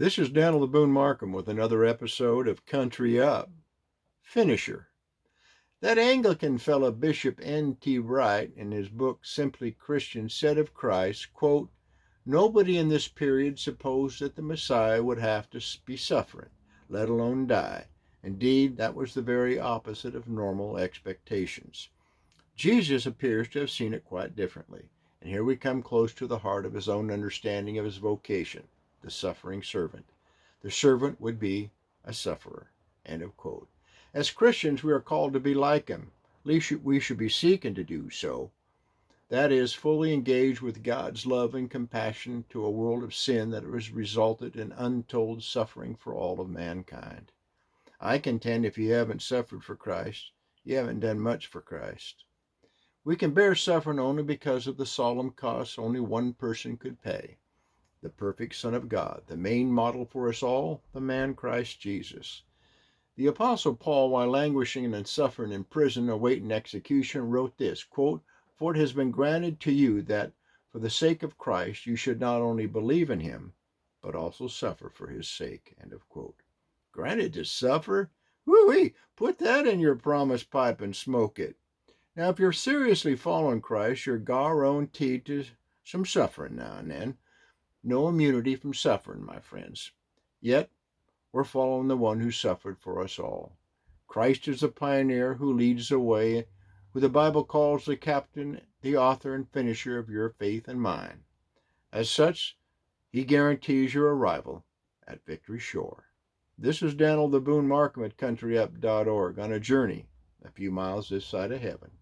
This is Daniel the Boone Markham with another episode of Country Up. Finisher. That Anglican fellow Bishop N.T. Wright, in his book Simply Christian, said of Christ, quote, "Nobody in this period supposed that the Messiah would have to be suffering, let alone die. Indeed, that was the very opposite of normal expectations. Jesus appears to have seen it quite differently, and here we come close to the heart of his own understanding of his vocation, the suffering servant. The servant would be a sufferer." End of quote. As Christians, we are called to be like him. At least we should be seeking to do so. That is, fully engaged with God's love and compassion to a world of sin that has resulted in untold suffering for all of mankind. I contend if you haven't suffered for Christ, you haven't done much for Christ. We can bear suffering only because of the solemn cost only one person could pay. The perfect Son of God, the main model for us all, the man Christ Jesus. The Apostle Paul, while languishing and suffering in prison awaiting execution, wrote this, quote, "For it has been granted to you that for the sake of Christ you should not only believe in him, but also suffer for his sake." End of quote. Granted to suffer? Woo-wee! Put that in your promise pipe and smoke it. Now, if you're seriously following Christ, you're guaranteed to some suffering now and then. No immunity from suffering, my friends. Yet, we're following the one who suffered for us all. Christ is the pioneer who leads the way, who the Bible calls the captain, the author, and finisher of your faith and mine. As such, he guarantees your arrival at Victory Shore. This is Daniel the Boone Markham at CountryUp.org on a journey a few miles this side of heaven.